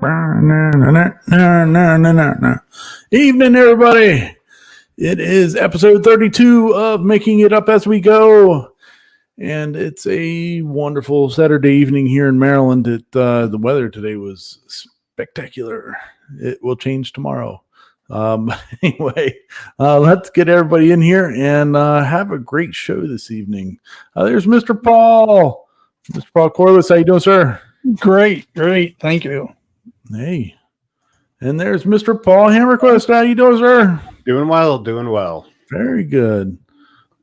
Evening, everybody. It is episode 32 of Making It Up As We Go. And it's a wonderful Saturday evening here in Maryland. The weather today was spectacular. It will change tomorrow. Anyway, let's get everybody in here and have a great show this evening. There's Mr. Paul. Mr. Paul Corliss, how you doing, sir? Great. Thank you. Hey. And there's Mr. Paul Hammerquist. How you doing, sir? Doing well. Very good.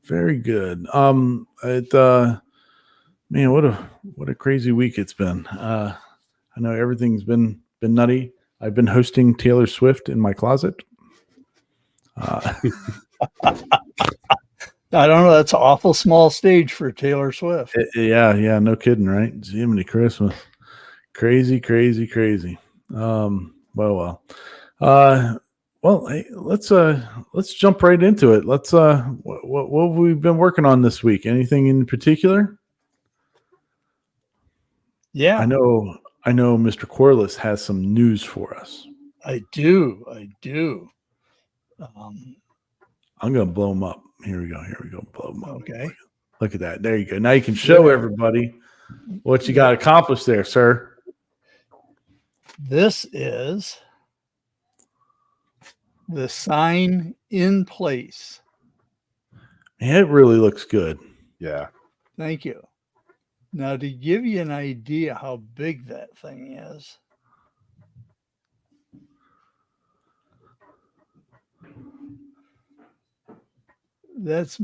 Man, what a crazy week it's been. I know everything's been nutty. I've been hosting Taylor Swift in my closet. I don't know. That's an awful small stage for Taylor Swift. Yeah, no kidding, right? Jiminy Christmas. Crazy. Well, hey, let's jump right into it. What have we been working on this week? Anything in particular? Yeah. I know Mr. Corliss has some news for us. I do. I'm going to blow him up. Here we go. Blow him up. Okay. Look at that. There you go. Now you can show everybody what you got accomplished there, sir. This is the sign in place. Man, it really looks good. Yeah. Thank you. Now, to give you an idea how big that thing is, that's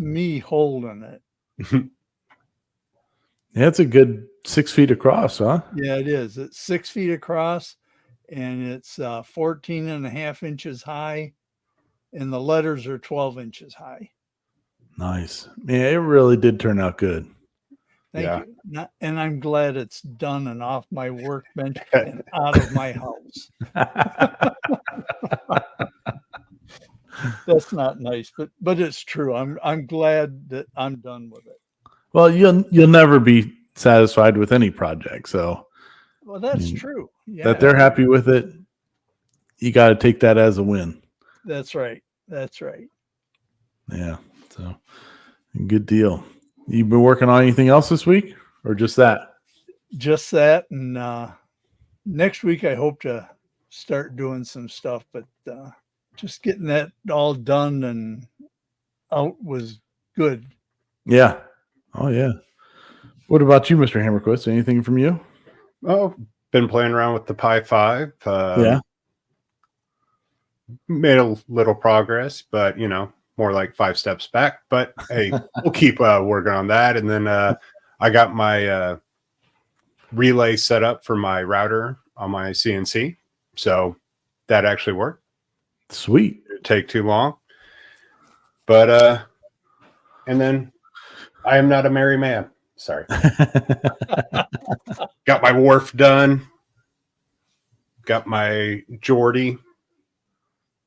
me holding it. Yeah, it's a good 6 feet across, huh? Yeah, it is. It's 6 feet across, and it's 14 and a half inches high, and the letters are 12 inches high. Nice. Man, it really did turn out good. Thank you. And I'm glad it's done and off my workbench and out of my house. That's not nice, but it's true. I'm glad that I'm done with it. Well, you'll never be satisfied with any project, so well, that's true. Yeah. That they're happy with it, you got to take that as a win. That's right. Yeah, so good deal. You've been working on anything else this week, or just that? Just that, and next week I hope to start doing some stuff, but just getting that all done and out was good. Yeah. Oh, yeah. What about you, Mr. Hammerquist? Anything from you? Oh, been playing around with the Pi 5. Yeah. Made a little progress, but, more like 5 steps back. But, hey, we'll keep working on that. And then I got my relay set up for my router on my CNC. So that actually worked. Sweet. It didn't take too long. But, and then I am not a merry man. Sorry. Got my wharf done. Got my Geordie.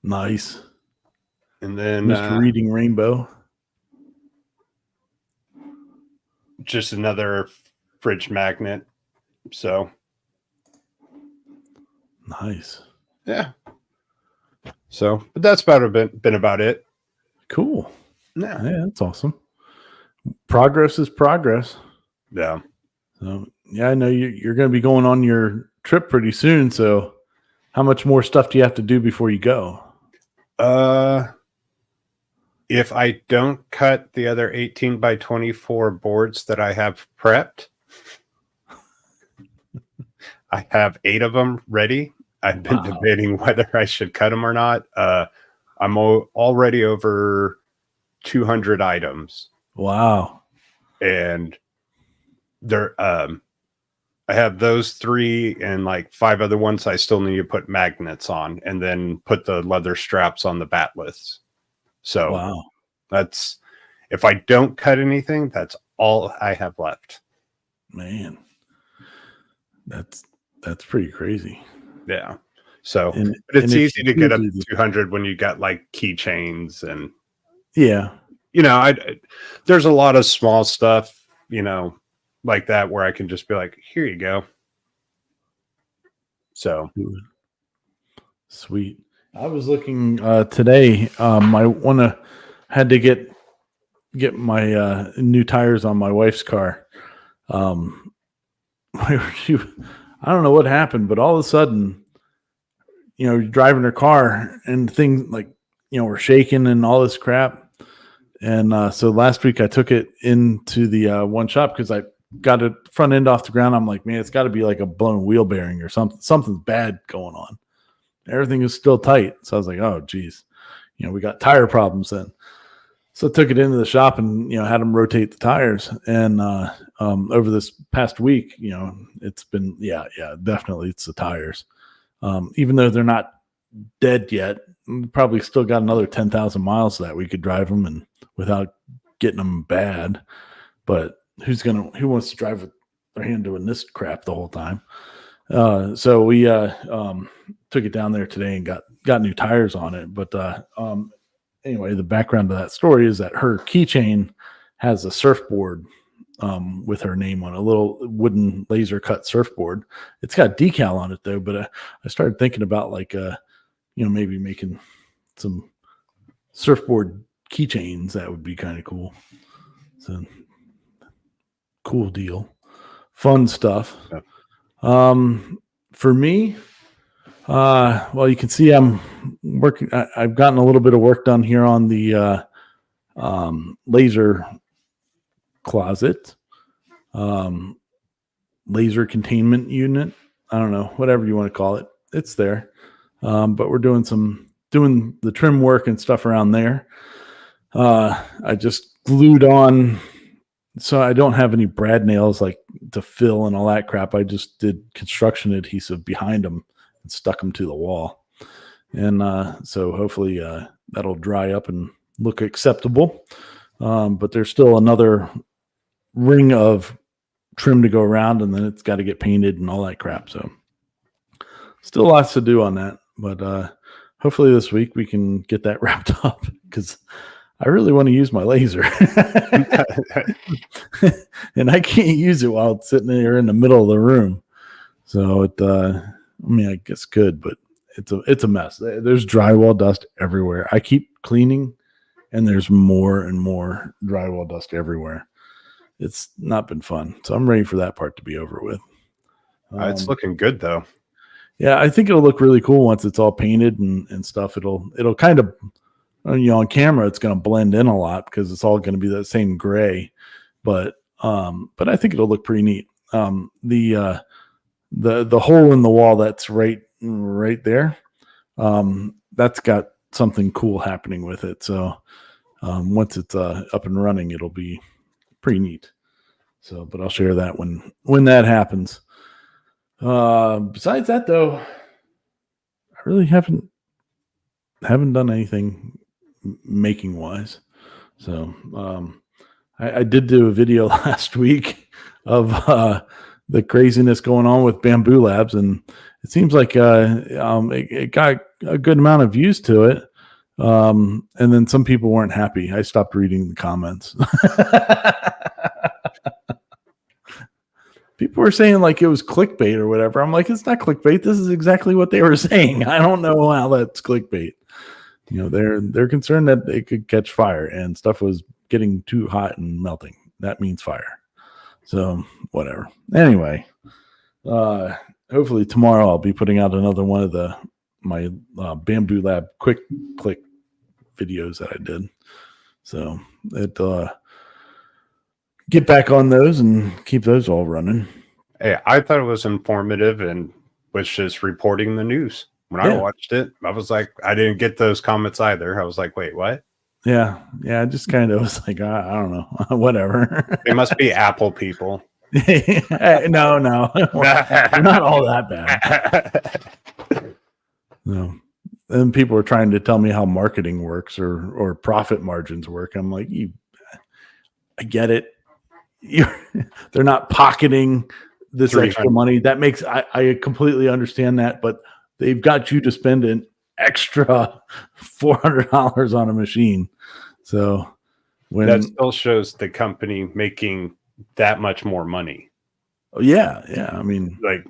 Nice. And then Mr. Reading Rainbow. Just another fridge magnet. So nice. Yeah. So, but that's been about it. Cool. Yeah, that's awesome. Progress is progress. Yeah. So yeah, I know you're going to be going on your trip pretty soon. So how much more stuff do you have to do before you go? If I don't cut the other 18 by 24 boards that I have prepped, I have 8 of them ready. I've been debating whether I should cut them or not. I'm already over 200 items. Wow. And there, I have those 3 and like 5 other ones I still need to put magnets on and then put the leather straps on the batliths. So wow. That's, if I don't cut anything, that's all I have left. Man, that's pretty crazy. Yeah. So, but it's easy to get up to 200 when you got like keychains and yeah, there's a lot of small stuff, like that where I can just be like, here you go. So Sweet. I was looking today. I had to get my new tires on my wife's car. I don't know what happened, but all of a sudden, you're driving her car and things like, were shaking and all this crap. And so last week I took it into the one shop because I got a front end off the ground. I'm like, man, it's got to be like a blown wheel bearing or something. Something's bad going on. Everything is still tight. So I was like, oh, geez, we got tire problems then. So I took it into the shop and, had them rotate the tires. And over this past week, it's been, definitely it's the tires. Even though they're not dead yet, probably still got another 10,000 miles that we could drive them and without getting them bad. But who wants to drive with their hand doing this crap the whole time? So we took it down there today and got new tires on it. But anyway, the background to that story is that her keychain has a surfboard with her name on it, a little wooden laser cut surfboard. It's got decal on it though, but I started thinking about maybe making some surfboard keychains. That would be kind of cool. So cool deal, fun stuff. For me, well, you can see I'm working. I've gotten a little bit of work done here on the laser closet, laser containment unit. I don't know, whatever you want to call it. It's there. But we're doing the trim work and stuff around there. I just glued on, so I don't have any brad nails like to fill and all that crap. I just did construction adhesive behind them and stuck them to the wall. And so hopefully that'll dry up and look acceptable. But there's still another ring of trim to go around, and then it's got to get painted and all that crap. So still lots to do on that. But hopefully this week we can get that wrapped up because I really want to use my laser. And I can't use it while it's sitting there in the middle of the room. So I guess good, but it's a mess. There's drywall dust everywhere. I keep cleaning and there's more and more drywall dust everywhere. It's not been fun. So I'm ready for that part to be over with. It's looking good though. Yeah, I think it'll look really cool once it's all painted and stuff. It'll kind of, on camera, it's going to blend in a lot because it's all going to be that same gray. But I think it'll look pretty neat. The hole in the wall that's right there, that's got something cool happening with it. So once it's up and running, it'll be pretty neat. So, but I'll share that when that happens. Besides that, though, I really haven't done anything making wise. So I did do a video last week of the craziness going on with Bamboo Labs, and it seems like it got a good amount of views to it. And then some people weren't happy. I stopped reading the comments. People were saying like it was clickbait or whatever. I'm like, it's not clickbait. This is exactly what they were saying. I don't know how that's clickbait. They're concerned that it could catch fire and stuff was getting too hot and melting. That means fire. So whatever. Anyway, hopefully tomorrow I'll be putting out another one of my Bamboo Lab quick click videos that I did. So get back on those and keep those all running. Hey, I thought it was informative and was just reporting the news. When I watched it, I was like, I didn't get those comments either. I was like, wait, what? Yeah. I just kind of was like, I don't know, whatever. They must be Apple people. No, we're not all that bad. No. And people are trying to tell me how marketing works or profit margins work. I'm like, I get it. They're not pocketing this extra money. That makes I completely understand that, but they've got you to spend an extra $400 on a machine. So when that still shows the company making that much more money. Yeah. I mean, like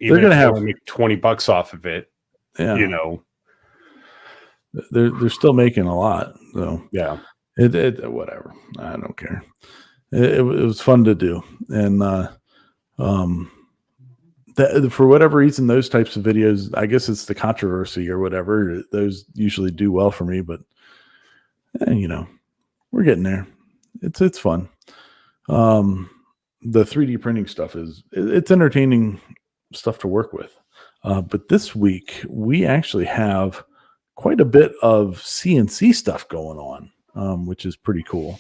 even gonna if they have only make $20 off of it, yeah, you know. they're still making a lot. So Yeah. it whatever. I don't care. It was fun to do, and for whatever reason, those types of videos, I guess it's the controversy or whatever. Those usually do well for me, but you know, we're getting there. It's fun. The 3D printing stuff it's entertaining stuff to work with. But this week we actually have quite a bit of CNC stuff going on, which is pretty cool.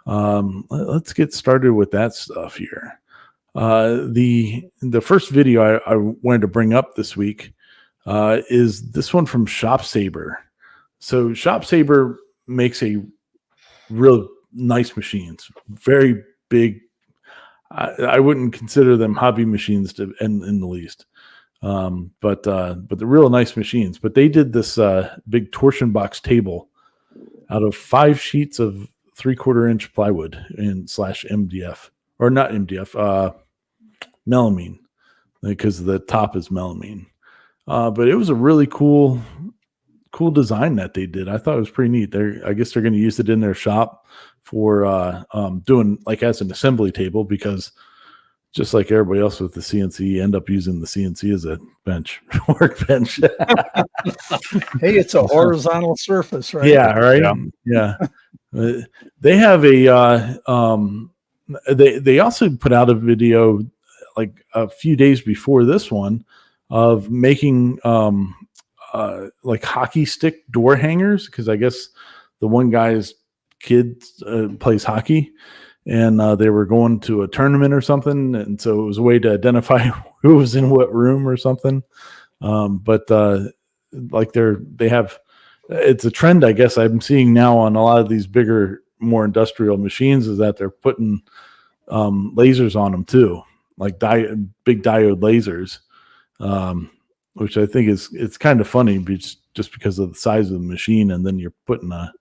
Let's get started with that stuff here. The first video I wanted to bring up this week is this one from ShopSaber. So ShopSaber makes a real nice machines, very big. I wouldn't consider them hobby machines in the least, but they're real nice machines. But they did this big torsion box table out of 5 sheets of 3/4 inch plywood in /MDF, or not MDF, melamine, because the top is melamine. But it was a really cool design that they did. I thought it was pretty neat. I guess they're going to use it in their shop for doing like as an assembly table, because just like everybody else with the CNC, you end up using the CNC as a workbench. Hey, it's a horizontal surface, right? Yeah, right. Yeah. They have they also put out a video like a few days before this one of making like hockey stick door hangers, because I guess the one guy's kid plays hockey, and they were going to a tournament or something, and so it was a way to identify who was in what room or something. But like they have, it's a trend, I guess, I'm seeing now on a lot of these bigger, more industrial machines, is that they're putting lasers on them too, like big diode lasers, which I think it's kind of funny, just because of the size of the machine, and then you're putting a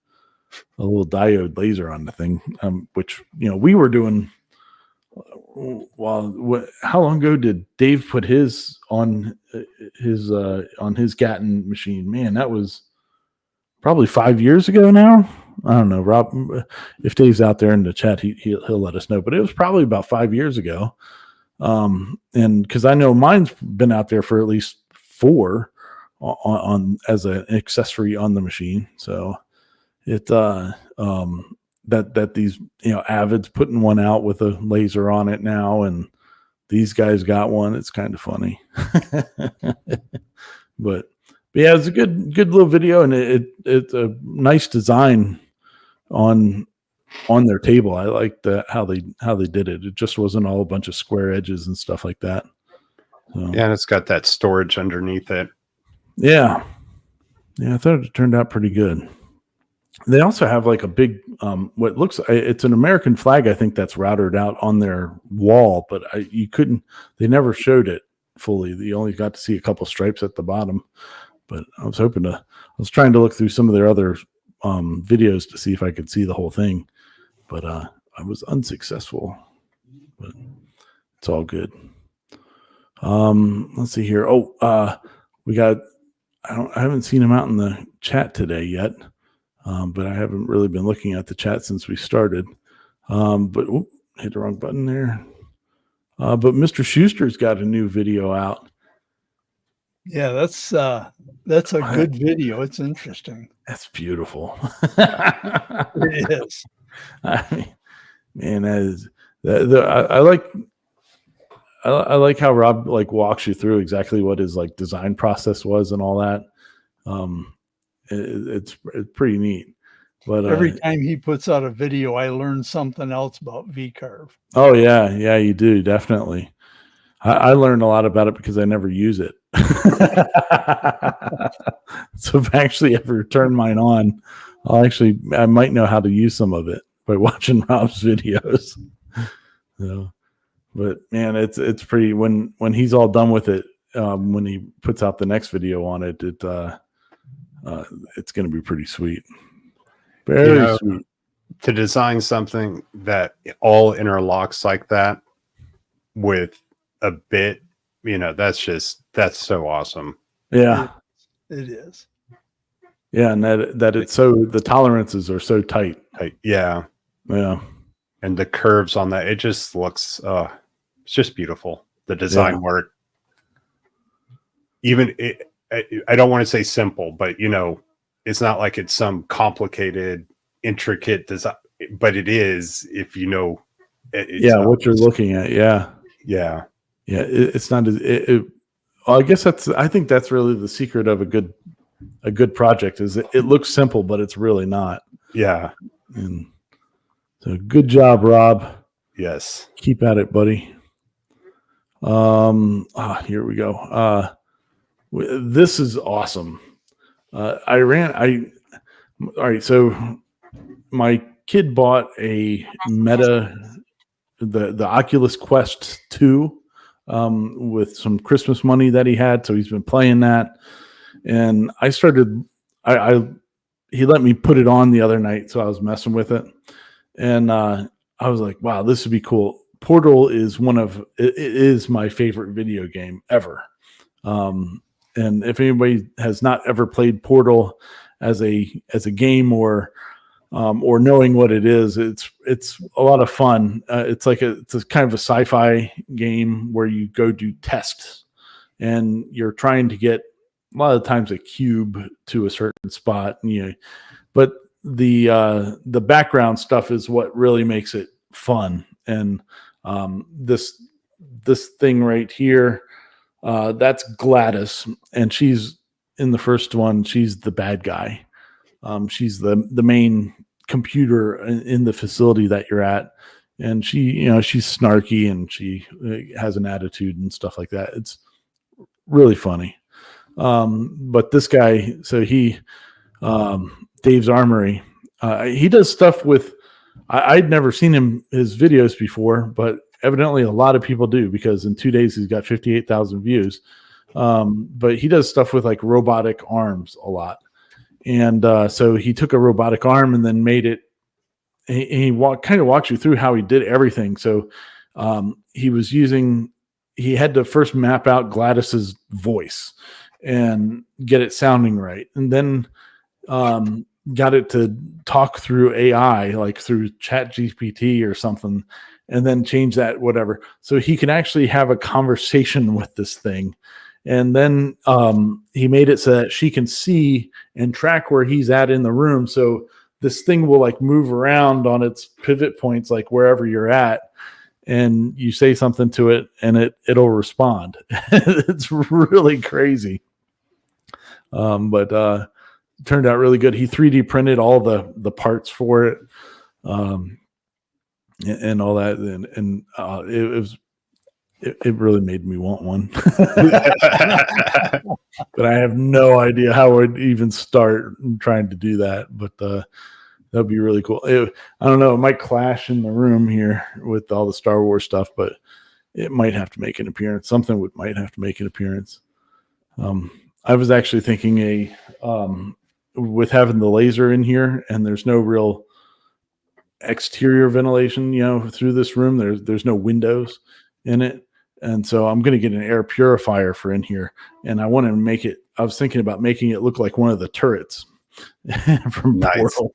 little diode laser on the thing, which, you know, we were doing. How long ago did Dave put his on his Gatton machine? Man, that was probably 5 years ago now. I don't know, Rob, if Dave's out there in the chat, he'll let us know, but it was probably about 5 years ago. And because I know mine's been out there for at least 4 on as an accessory on the machine. So it that these, you know, Avid's putting one out with a laser on it now, and these guys got one. It's kind of funny. But yeah, it's a good little video, and it's a nice design on their table. I like how they did it. It just wasn't all a bunch of square edges and stuff like that. So, Yeah, and it's got that storage underneath it. Yeah, I thought it turned out pretty good. They also have like a big, what looks, it's an American flag, I think, that's routed out on their wall, but they never showed it fully. You only got to see a couple stripes at the bottom. But I was trying to look through some of their other videos to see if I could see the whole thing, but I was unsuccessful. But it's all good. Let's see here. We got. I haven't seen him out in the chat today yet, but I haven't really been looking at the chat since we started. But hit the wrong button there. But Mr. Shuster's got a new video out. Yeah, that's a good video. It's interesting. That's beautiful. It is. I mean, man, I like how Rob like walks you through exactly what his like design process was and all that. It's pretty neat. But every time he puts out a video, I learn something else about V-carve. Oh yeah, you do, definitely. I learned a lot about it because I never use it. So if I actually ever turn mine on, I might know how to use some of it by watching Rob's videos. So, but man, it's pretty when he's all done with it. When he puts out the next video on it, it's going to be pretty sweet. Very sweet. To design something that all interlocks like that with a bit that's so awesome. Yeah. It is. Yeah. And that it's so, the tolerances are so tight. Yeah. Yeah. And the curves on that, it just looks, it's just beautiful. The design work, even I don't want to say simple, but it's not like it's some complicated, intricate design, but it is, if you know, what you're looking at. Yeah. Yeah. Yeah. It's not as, I guess I think that's really the secret of a good project is it looks simple, but it's really not. Yeah. And so good job, Rob. Yes. Keep at it, buddy. Here we go. This is awesome. All right. So my kid bought a Meta, the Oculus Quest 2, with some Christmas money that he had. So he's been playing that. And he let me put it on the other night. So I was messing with it. And, I was like, wow, this would be cool. Portal is it is my favorite video game ever. And if anybody has not ever played Portal as a game or knowing what it is, it's a lot of fun. It's a kind of a sci-fi game where you go do tests and you're trying to get a lot of times a cube to a certain spot. But the background stuff is what really makes it fun. And this thing right here, that's GLaDOS, and she's in the first one. She's the bad guy. She's the main computer in the facility that you're at, and she's snarky and she has an attitude and stuff like that. It's really funny. But this guy, so Dave's Armoury, he does stuff with. I'd never seen his videos before, but evidently a lot of people do, because in 2 days he's got 58,000 views. But he does stuff with like robotic arms a lot. And so he took a robotic arm and then made it. He kind of walks you through how he did everything. So he had to first map out GLaDOS's voice and get it sounding right. And then got it to talk through AI, like through ChatGPT or something, and then change that, whatever. So he can actually have a conversation with this thing. And then he made it so that she can see and track where he's at in the room. So this thing will like move around on its pivot points, like wherever you're at, and you say something to it and it'll respond. It's really crazy. But turned out really good. He 3D printed all the parts for it, and all that, and it really made me want one. But I have no idea how I'd even start trying to do that. But that'd be really cool. I don't know. It might clash in the room here with all the Star Wars stuff, but it might have to make an appearance. Something might have to make an appearance. I was actually thinking with having the laser in here and there's no real exterior ventilation, through this room, there's no windows in it. And so I'm going to get an air purifier for in here. And I want to I was thinking about making it look like one of the turrets from Portal.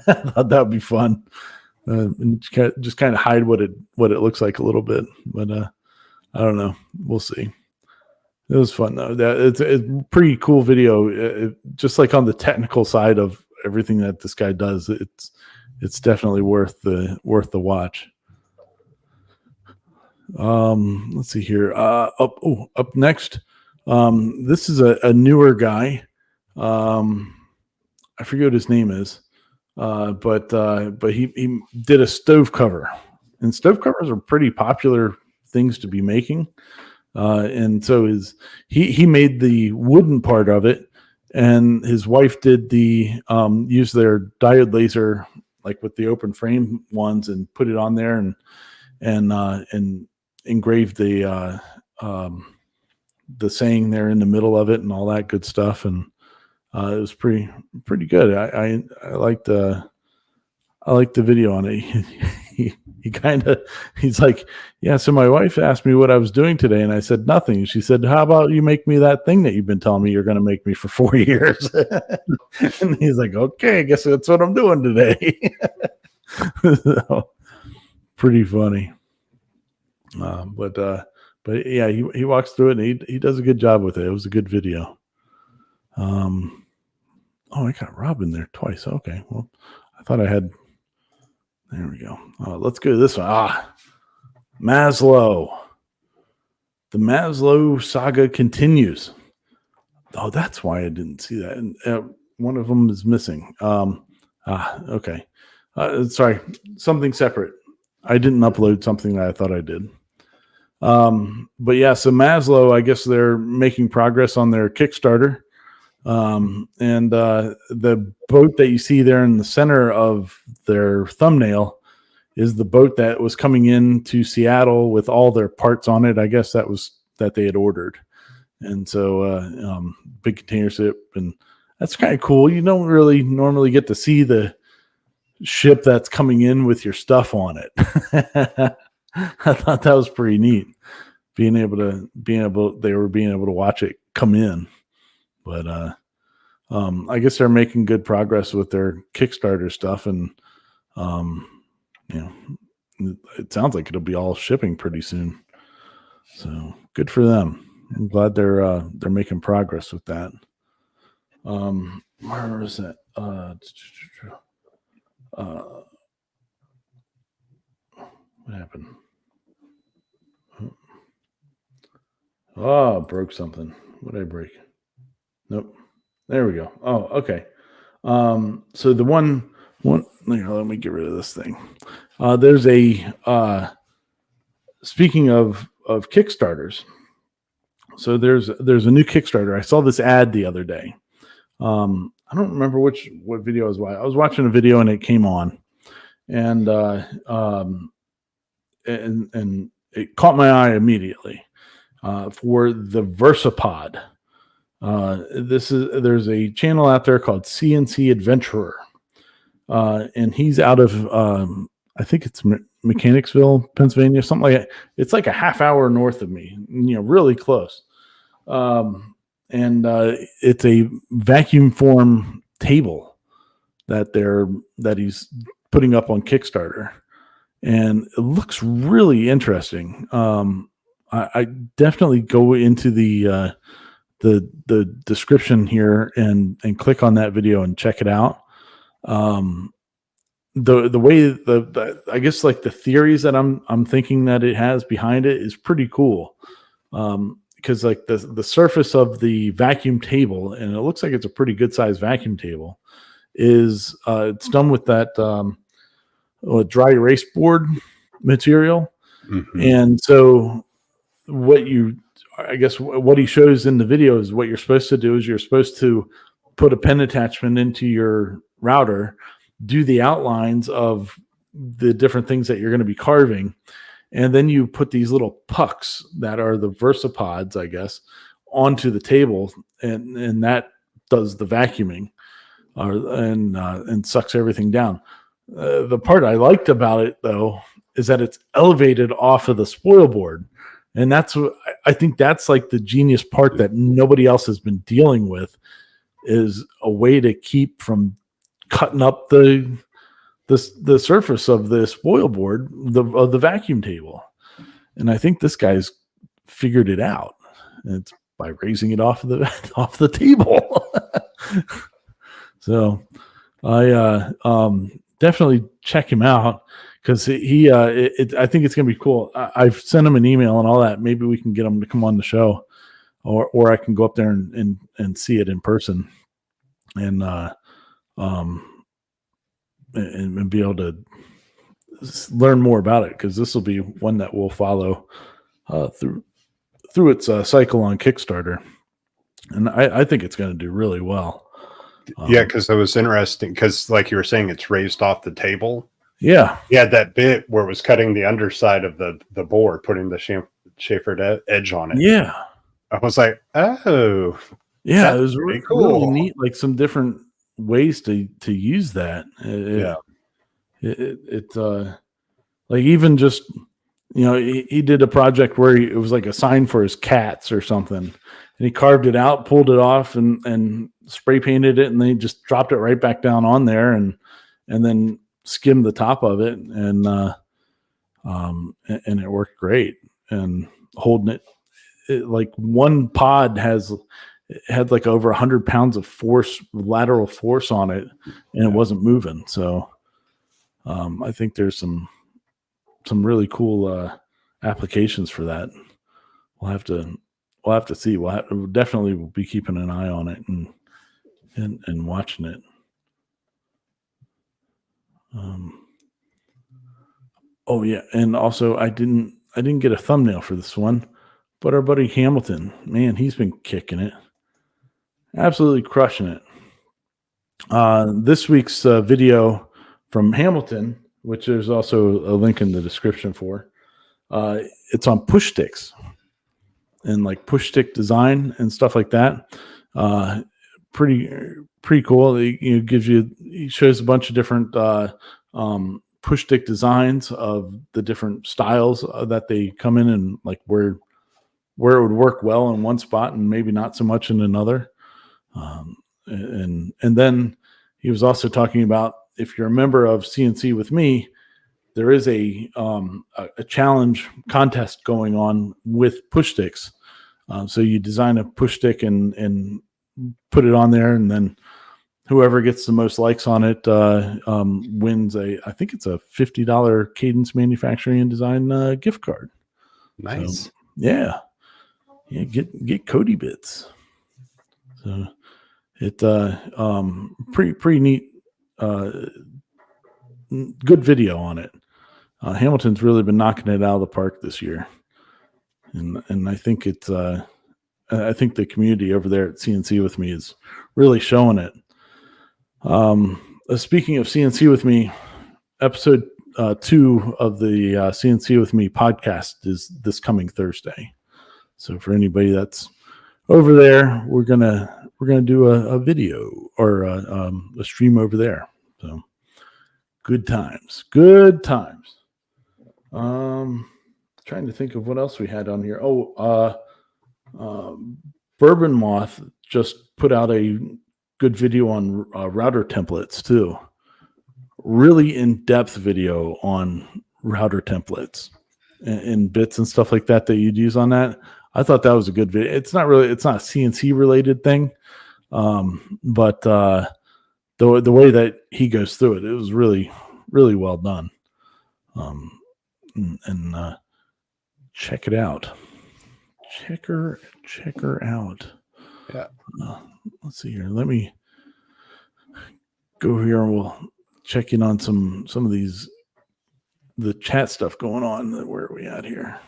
I thought that would be fun. And just kind of hide what it looks like a little bit. But I don't know. We'll see. It was fun though. It's a pretty cool video. Just like on the technical side of everything that this guy does, it's definitely worth the watch. Let's see here. Up next, this is a newer guy. I forget what his name is, but he did a stove cover, and stove covers are pretty popular things to be making. And so he made the wooden part of it, and his wife did use their diode laser, like with the open frame ones, and put it on there and engraved the saying there in the middle of it and all that good stuff. And it was pretty good. I liked the video on it. he's like, yeah, so my wife asked me what I was doing today, and I said nothing. She said, how about you make me that thing that you've been telling me you're going to make me for 4 years? And he's like, okay, I guess that's what I'm doing today. So, pretty funny. But yeah, he walks through it, and he does a good job with it. It was a good video. Oh, I got Robin there twice. Okay, well, I thought I had. There we go. Let's go to this one. Maslow. The Maslow saga continues. Oh, that's why I didn't see that. And one of them is missing. Okay. Sorry, something separate. I didn't upload something that I thought I did. But yeah, so Maslow, I guess they're making progress on their Kickstarter. And the boat that you see there in the center of their thumbnail is the boat that was coming into Seattle with all their parts on it. I guess that they had ordered. And so, big container ship, and that's kind of cool. You don't really normally get to see the ship that's coming in with your stuff on it. I thought that was pretty neat. They were being able to watch it come in. But I guess they're making good progress with their Kickstarter stuff, and it sounds like it'll be all shipping pretty soon. So good for them. I'm glad they're making progress with that. Where is that? What happened? Oh, broke something. What did I break? Nope. There we go. Oh, okay. So the one, let me get rid of this thing. There's a, speaking of Kickstarters. So there's a new Kickstarter. I saw this ad the other day. I don't remember what video I was watching. I was watching a video and it came on, and it caught my eye immediately, for the Versapod. There's a channel out there called CNC Adventurer, and he's out of I think it's Mechanicsville, Pennsylvania, something like that. It's like a half hour north of me, really close. And it's a vacuum form table that he's putting up on Kickstarter, and it looks really interesting. I definitely go into the description here and click on that video and check it out. The way I guess like the theories that I'm thinking that it has behind it is pretty cool. Because like the surface of the vacuum table, and it looks like it's a pretty good sized vacuum table, is it's done with that dry erase board material. Mm-hmm. And so what he shows in the video is what you're supposed to do is you're supposed to put a pen attachment into your router, do the outlines of the different things that you're going to be carving, and then you put these little pucks that are the Versapods, I guess, onto the table, and that does the vacuuming, and sucks everything down. The part I liked about it, though, is that it's elevated off of the spoil board, and that's what I think that's like the genius part that nobody else has been dealing with, is a way to keep from cutting up the surface of the spoil board of the vacuum table. And I think this guy's figured it out. And it's by raising it off the table. So I definitely check him out, because I think it's gonna be cool. I've sent him an email and all that. Maybe we can get him to come on the show, or I can go up there and see it in person, and be able to learn more about it, because this will be one that we'll follow through its cycle on Kickstarter, and I think it's going to do really well. Yeah, because it was interesting, because like you were saying, it's raised off the table. Yeah, he had that bit where it was cutting the underside of the board, putting the chamfered edge on it. Yeah, I was like, oh, yeah, it was really cool. Really neat, like some different ways to use that. Like even just, he did a project where it was like a sign for his cats or something, and he carved it out, pulled it off, and spray painted it, and then he just dropped it right back down on there, and then skimmed the top of it, and it worked great. And holding it like one pod had like over 100 pounds of lateral force on it, and it wasn't moving. So I think there's some really cool applications for that. We'll have to see. We'll definitely be keeping an eye on it and watching it. Oh yeah, and also I didn't get a thumbnail for this one, but our buddy Hamilton, man, he's been kicking it, absolutely crushing it. This week's video from Hamilton, which there's also a link in the description for, it's on push sticks and like push stick design and stuff like that. Pretty cool. He shows a bunch of different push stick designs of the different styles that they come in, and like where it would work well in one spot and maybe not so much in another. And then he was also talking about, if you're a member of CNC with me, there is a challenge contest going on with push sticks. So you design a push stick and put it on there, and then whoever gets the most likes on it wins I think it's a $50 Cadence Manufacturing and Design gift card. Nice. So, yeah. Get Cody bits. So it pretty neat. Good video on it. Hamilton's really been knocking it out of the park this year, and I think I think the community over there at CNC with me is really showing it. Speaking of CNC with me, episode 2 of the CNC with me podcast is this coming Thursday. So for anybody that's over there, we're gonna do a video or a stream over there. So good times. Trying to think of what else we had on here. Bourbon Moth just put out a good video on router templates too. Really in-depth video on router templates and bits and stuff like that you'd use on that. I thought that was a good video. It's not a CNC related thing, but the way that he goes through it, it was really, really well done. And check it out. Check her out. Yeah. Let's see here. Let me go here and we'll check in on some of the chat stuff going on. Where are we at here?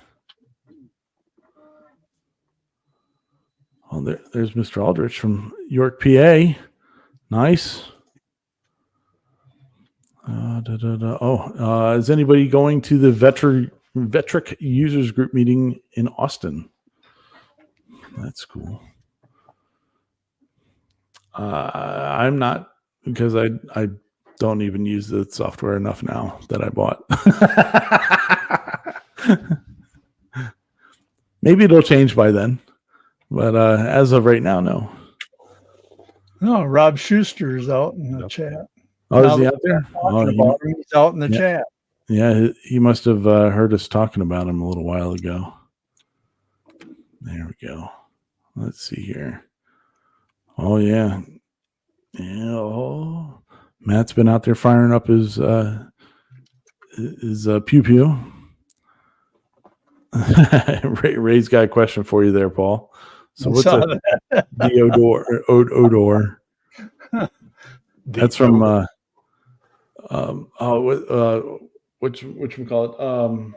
Oh, there's Mr. Aldrich from York, PA. Nice. Is anybody going to the Vetric Users Group meeting in Austin? That's cool. I'm not, because I don't even use the software enough now that I bought. Maybe it'll change by then, but as of right now, no. No, Rob Shuster is out in the chat. Oh, is he out there? He's out in the chat. Yeah, he must have heard us talking about him a little while ago. There we go. Let's see here. Oh, yeah. Yeah. Oh, Matt's been out there firing up his pew pew. Ray's got a question for you there, Paul. So what's the odor? That's from which we call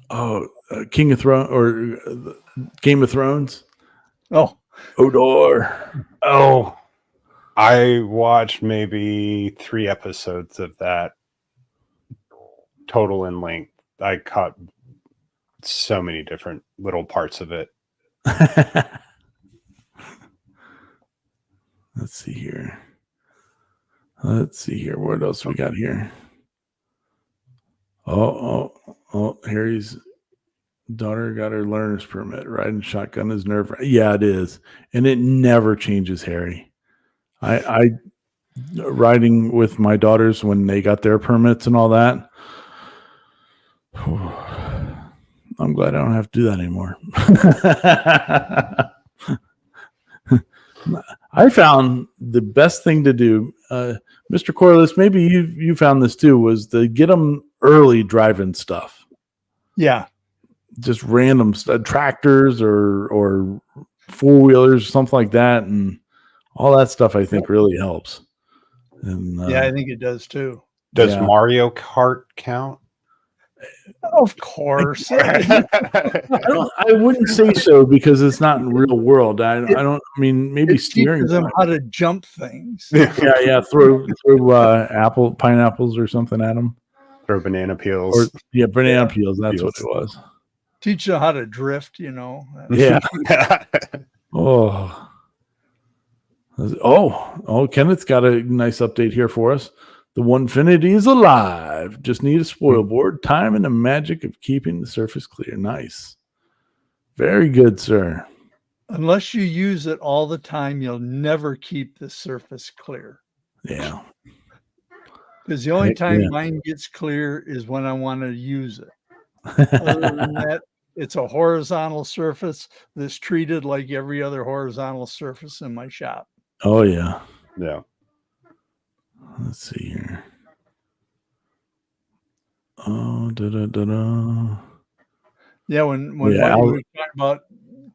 it? King of Thrones or Game of Thrones. Oh, odor. Oh, I watched maybe 3 episodes of that total in length. I caught so many different little parts of it. Let's see here. What else we got here? Harry's daughter got her learner's permit. Riding shotgun is nerve. Yeah, it is, and it never changes, Harry. I riding with my daughters when they got their permits and all that. I'm glad I don't have to do that anymore. I found the best thing to do, Mr. Corliss, maybe you found this too, was to get them early driving stuff. Yeah. Just random tractors or four-wheelers, something like that. And all that stuff, I think, really helps. And yeah, I think it does too. Does Mario Kart count? Of course. I wouldn't say so because it's not in real world. I mean, maybe steering them how to jump things. Yeah. Throw pineapples or something at them. Throw banana peels. Banana peels. That's what it was. Teach them how to drift, Yeah. Kenneth's got a nice update here for us. The Onefinity is alive. Just need a spoil board, time, and the magic of keeping the surface clear. Nice. Very good, sir. Unless you use it all the time, you'll never keep the surface clear. Yeah. Because the only time mine gets clear is when I want to use it. Other than that, it's a horizontal surface that's treated like every other horizontal surface in my shop. Oh, yeah. Yeah. Let's see here. Oh, da-da-da-da. Yeah, when we were talking about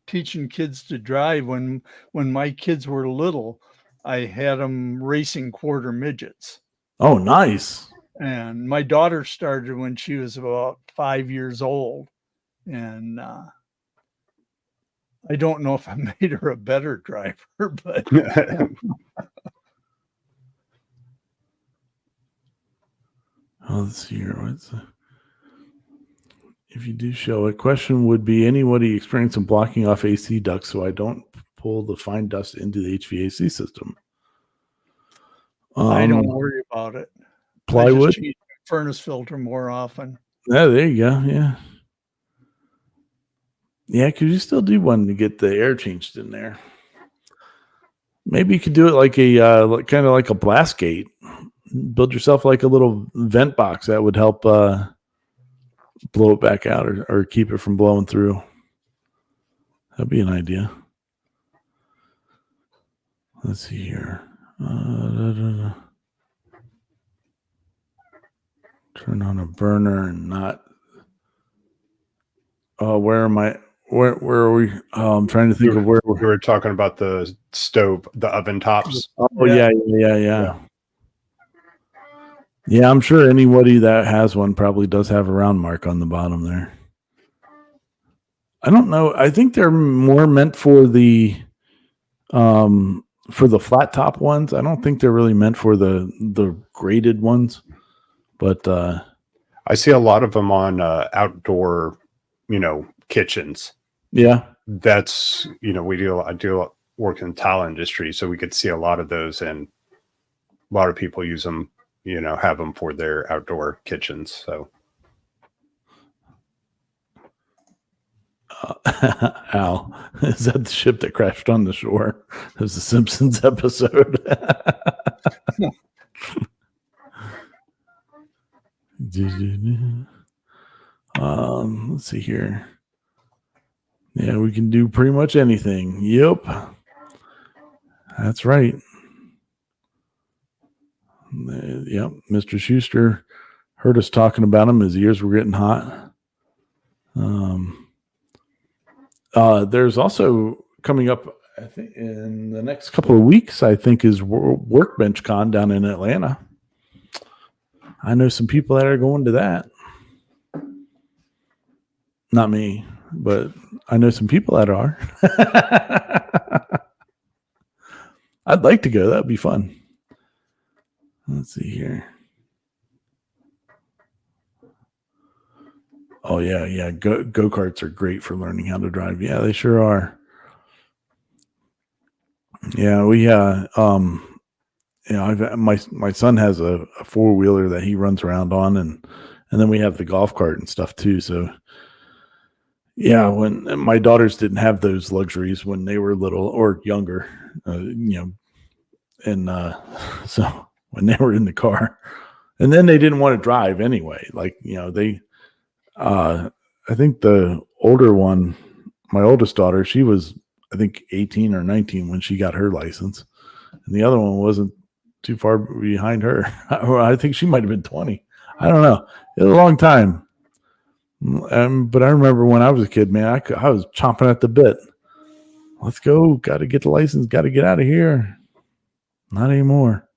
teaching kids to drive, when my kids were little, I had them racing quarter midgets. Oh, nice. And my daughter started when she was about 5 years old. And I don't know if I made her a better driver, but let's see here. If you do show it, question would be anybody experiencing blocking off AC ducts so I don't pull the fine dust into the HVAC system? I don't worry about it. Plywood? I just change the furnace filter more often. Yeah, there you go. Yeah. Yeah, because you still do want to get the air changed in there. Maybe you could do it like a kind of like a blast gate. Build yourself like a little vent box that would help blow it back out or keep it from blowing through. That'd be an idea. Let's see here. Turn on a burner and not. Where am I? Where are we? I'm trying to think of where we were talking about the stove, the oven tops. Oh, yeah. Yeah, I'm sure anybody that has one probably does have a round mark on the bottom there. I don't know. I think they're more meant for the flat top ones. I don't think they're really meant for the graded ones. But I see a lot of them on outdoor, kitchens. Yeah. That's, I do work in the tile industry, so we could see a lot of those, and a lot of people use them, have them for their outdoor kitchens. So Al, is that the ship that crashed on the shore? It was the Simpsons episode. Let's see here. Yeah, we can do pretty much anything. Yep. That's right. Yep. Mr. Shuster heard us talking about him. His ears were getting hot. There's also coming up, I think, in the next couple of weeks, I think, is Workbench Con down in Atlanta. I know some people that are going to that. Not me, but I know some people that are. I'd like to go. That'd be fun. Let's see here. Oh, yeah. Go-karts are great for learning how to drive. Yeah, they sure are. Yeah, my son has a four-wheeler that he runs around on, and And then we have the golf cart and stuff too. So yeah, when my daughters didn't have those luxuries when they were little or younger, and so when they were in the car, and then they didn't want to drive anyway. Like, I think the older one, my oldest daughter, she was, I think 18 or 19 when she got her license. And the other one wasn't too far behind her. I think she might've been 20. I don't know. It was a long time. But I remember when I was a kid, man, I was chomping at the bit. Let's go. Got to get the license. Got to get out of here. Not anymore.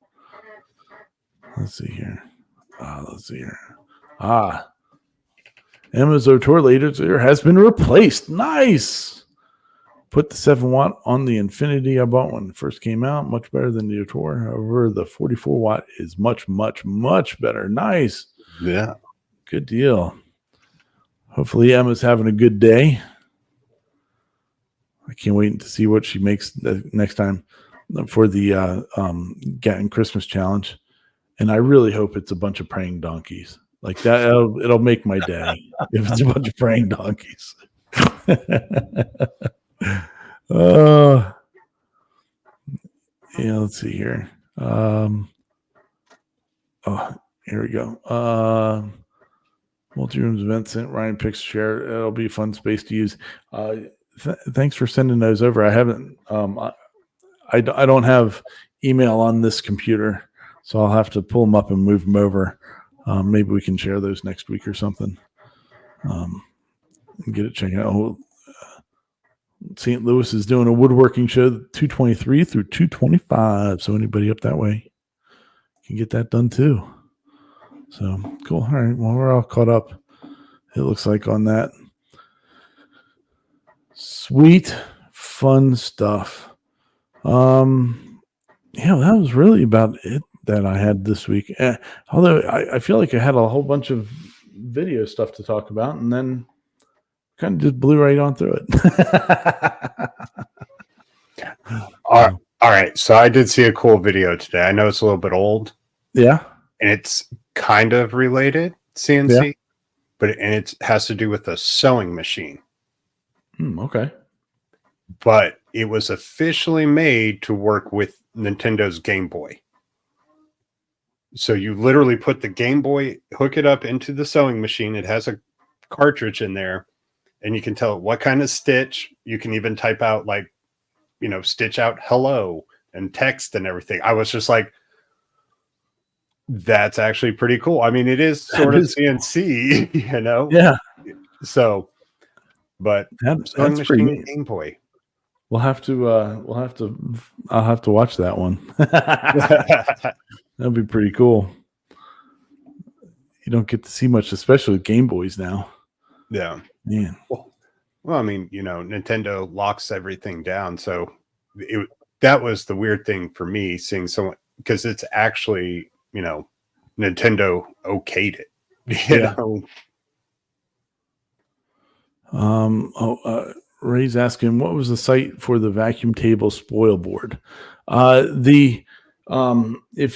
Let's see here. Emma's Torlator has been replaced. Nice. Put the 7-watt on the Infinity I bought when it first came out. Much better than the Otor. However, the 44-watt is much, much, much better. Nice. Yeah. Good deal. Hopefully Emma's having a good day. I can't wait to see what she makes the next time for the Gatton Christmas challenge. And I really hope it's a bunch of praying donkeys. Like that, it'll make my day if it's a bunch of praying donkeys. Yeah, let's see here. Here we go. Multi-rooms event sent Ryan picks share. It'll be a fun space to use. Thanks for sending those over. I haven't. I don't have email on this computer, so I'll have to pull them up and move them over. Maybe we can share those next week or something. And get it checked out. St. Louis is doing a woodworking show 223 through 225. So anybody up that way can get that done too. So cool. All right. Well, we're all caught up. It looks like on that. Sweet, fun stuff. Yeah, that was really about it that I had this week. Although I feel like I had a whole bunch of video stuff to talk about, and then kind of just blew right on through it. All right. So I did see a cool video today. I know it's a little bit old. Yeah. And it's kind of related CNC, but it has to do with a sewing machine. Okay. But it was officially made to work with Nintendo's Game Boy. So you literally put the Game Boy, hook it up into the sewing machine. It has a cartridge in there, and you can tell what kind of stitch. You can even type out, like, stitch out hello and text and everything. I was just like, that's actually pretty cool. I mean, it is sort of CNC, Yeah. So, but that's pretty neat. Game Boy. I'll have to watch that one. That'd be pretty cool. You don't get to see much, especially with Game Boys now. Yeah. Man. Well, I mean, Nintendo locks everything down. So that was the weird thing for me, seeing someone, because it's actually, Nintendo okayed it. Ray's asking, what was the site for the vacuum table spoil board? If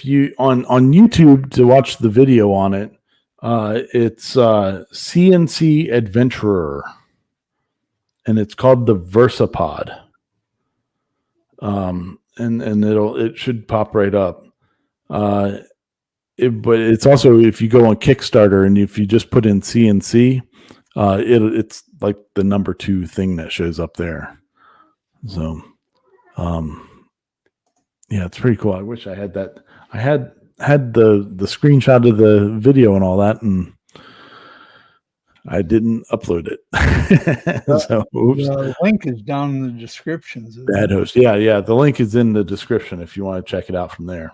you on YouTube to watch the video on it, it's CNC Adventurer, and it's called the Versapod. And it should pop right up. But it's also, if you go on Kickstarter and if you just put in CNC, it's like the number 2 thing that shows up there. So, yeah, it's pretty cool. I wish I had that. I had the screenshot of the video and all that, and I didn't upload it. So, oops. The link is down in the descriptions. Bad host. Yeah. The link is in the description if you want to check it out from there.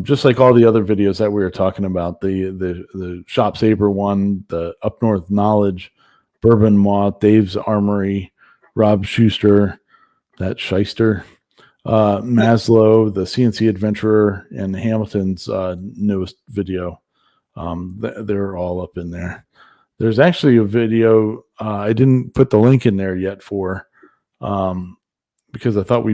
Just like all the other videos that we were talking about, the ShopSaber one, the Upnorth Knowledge, Bourbon, Moth, Dave's Armoury, Rob Shuster, that Shuster, Maslow, the CNC Adventurer, and Hamilton's newest video. They're all up in there. There's actually a video I didn't put the link in there yet for, because I thought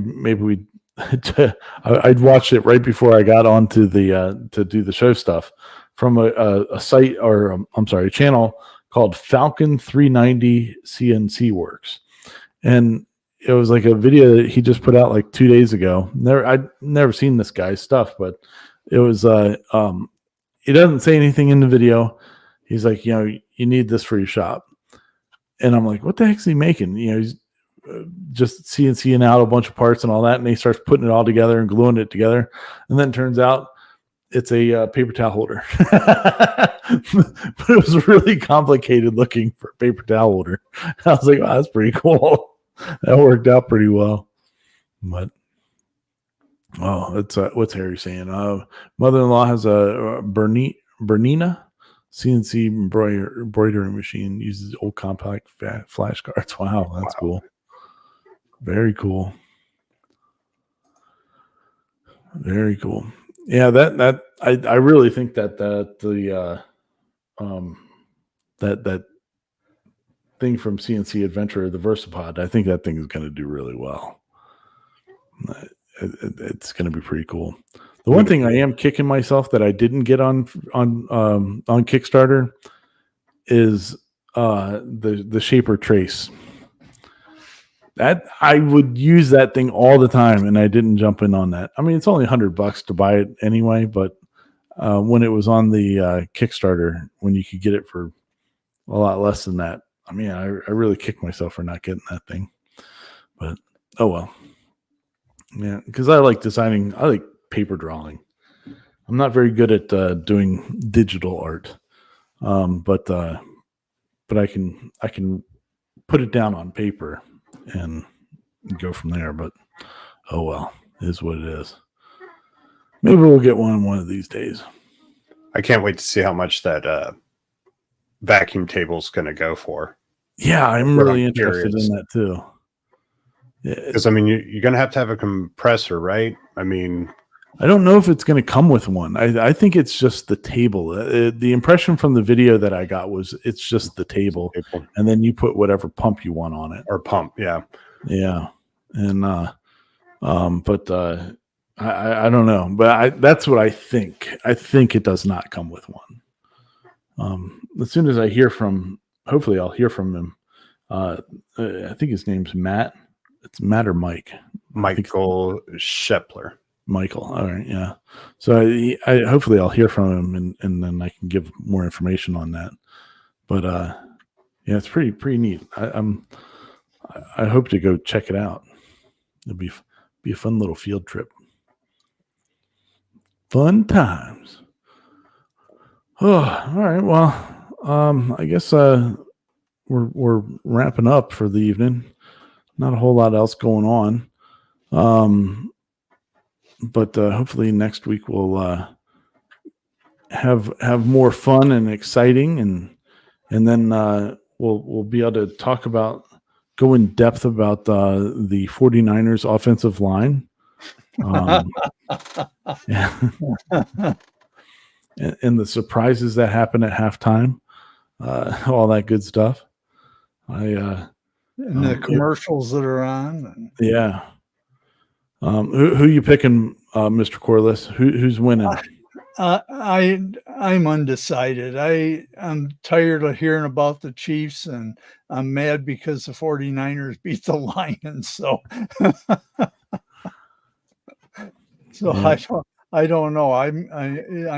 I'd watched it right before I got onto the to do the show stuff. from a site, or a channel called Falcon390 CNC Works. And it was like a video that he just put out like 2 days ago. I'd never seen this guy's stuff, but it was he doesn't say anything in the video. He's like, you need this for your shop. And I'm like, what the heck's he making? He's just CNCing out a bunch of parts and all that. And he starts putting it all together and gluing it together. And then it turns out it's a paper towel holder. But it was really complicated looking for a paper towel holder. I was like, wow, that's pretty cool. That worked out pretty well. But it's what's Harry saying? Mother-in-law has a Bernina CNC embroidery machine, uses old compact flashcards. Wow, that's cool. Very cool. Very cool. Yeah, that I really think that that thing from CNC Adventurer the Versapod, I think that thing is going to do really well. It's going to be pretty cool. The one thing I am kicking myself that I didn't get on Kickstarter is the Shaper Trace. That I would use that thing all the time, and I didn't jump in on that. I mean, it's only $100 to buy it anyway, but when it was on the Kickstarter, when you could get it for a lot less than that, I mean, I really kicked myself for not getting that thing. But oh well. Yeah, because I like designing. I like paper drawing. I'm not very good at doing digital art, but I can put it down on paper and go from there. But oh well, it is what it is. Maybe we'll get one of these days. I can't wait to see how much that vacuum table is going to go for. Yeah, I'm really interested in that too. Because I mean, you're going to have a compressor, right? I mean, I don't know if it's going to come with one. I think it's just the table. The impression from the video that I got was it's just the table, and then you put whatever pump you want on it. Or pump, yeah. Yeah. And but I don't know. But that's what I think. I think it does not come with one. As soon as I hear from, hopefully I'll hear from him. I think his name's Matt. It's Matt or Mike. Michael Shepler. Michael. All right. Yeah. So I hopefully I'll hear from him and then I can give more information on that. But yeah, it's pretty neat. I hope to go check it out. It'll be a fun little field trip. Fun times. Oh, all right. Well, I guess we're wrapping up for the evening. Not a whole lot else going on. But hopefully next week we'll have more fun and exciting, and then we'll be able to go in depth about the 49ers offensive line. Yeah. and the surprises that happen at halftime, all that good stuff. And the commercials that are on. Yeah. Who you picking, Mr. Corliss? Who's winning? I'm undecided. I'm tired of hearing about the Chiefs, and I'm mad because the 49ers beat the Lions. So, yeah. I don't know. I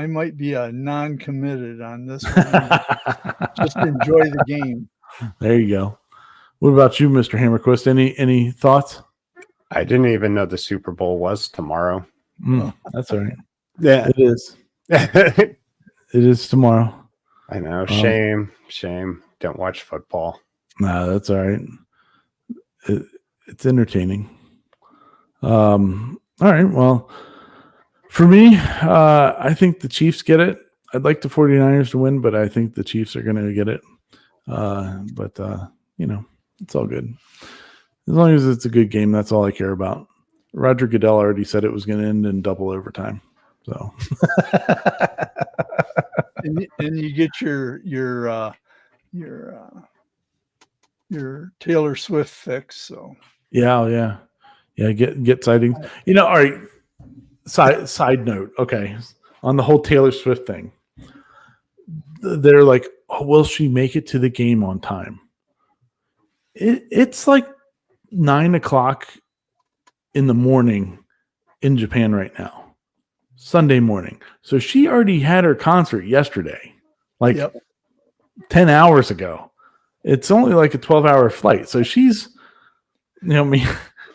might be a non-committed on this one. Just enjoy the game. There you go. What about you, Mr. Hammerquist? Any thoughts? I didn't even know the Super Bowl was tomorrow. That's all right. Yeah, it is. It is tomorrow. I know. Shame. Don't watch football. Nah, that's all right. It's entertaining. All right. Well, for me, I think the Chiefs get it. I'd like the 49ers to win, but I think the Chiefs are going to get it. But it's all good. As long as it's a good game, that's all I care about. Roger Goodell already said it was going to end in double overtime. So, and you get your Taylor Swift fix. So yeah. Get sightings. All right. Side note. Okay, on the whole Taylor Swift thing, they're like, oh, will she make it to the game on time? It's like 9:00 in the morning in Japan right now, Sunday morning. So she already had her concert yesterday, like 10 hours ago. It's only like a 12-hour flight. So she's,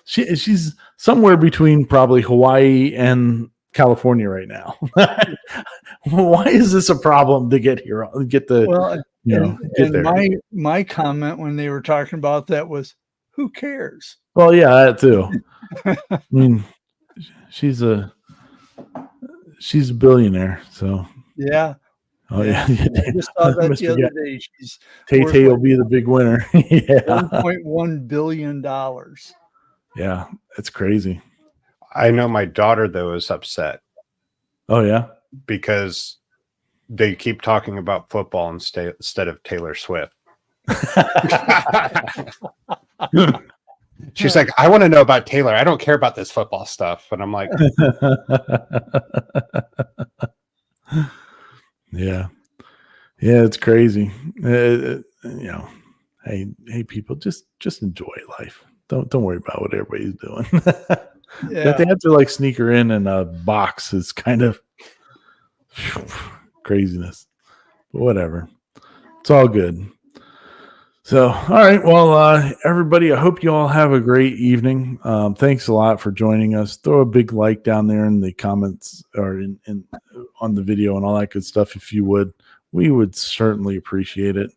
she's somewhere between probably Hawaii and California right now. Why is this a problem to get here? Get the, get there. My comment when they were talking about that was, who cares? Well, yeah, that too. I mean, she's a billionaire, so yeah. Oh yeah, I just saw that the other day. She's Tay will be the big winner. Yeah, $1.1 billion. Yeah, it's crazy. I know my daughter though is upset. Oh yeah, because they keep talking about football instead of Taylor Swift. She's like, I want to know about Taylor. I don't care about this football stuff. And I'm like, yeah, it's crazy. Hey, people, just enjoy life. Don't worry about what everybody's doing. That they have to like sneak her in a box is kind of craziness, but whatever. It's all good. So, all right. Well, everybody, I hope you all have a great evening. Thanks a lot for joining us. Throw a big like down there in the comments or in on the video and all that good stuff. If you would, we would certainly appreciate it.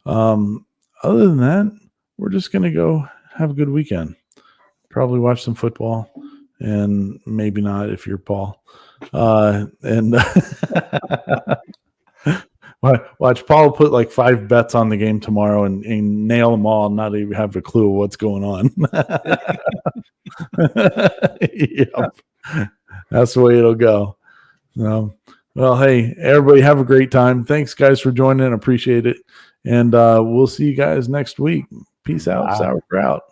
Other than that, we're just going to go have a good weekend. Probably watch some football and maybe not if you're Paul. And watch Paul put like 5 bets on the game tomorrow and nail them all and not even have a clue of what's going on. Yep. That's the way it'll go. Well, hey, everybody have a great time. Thanks guys for joining. Appreciate it. And we'll see you guys next week. Peace out. Sauerkraut.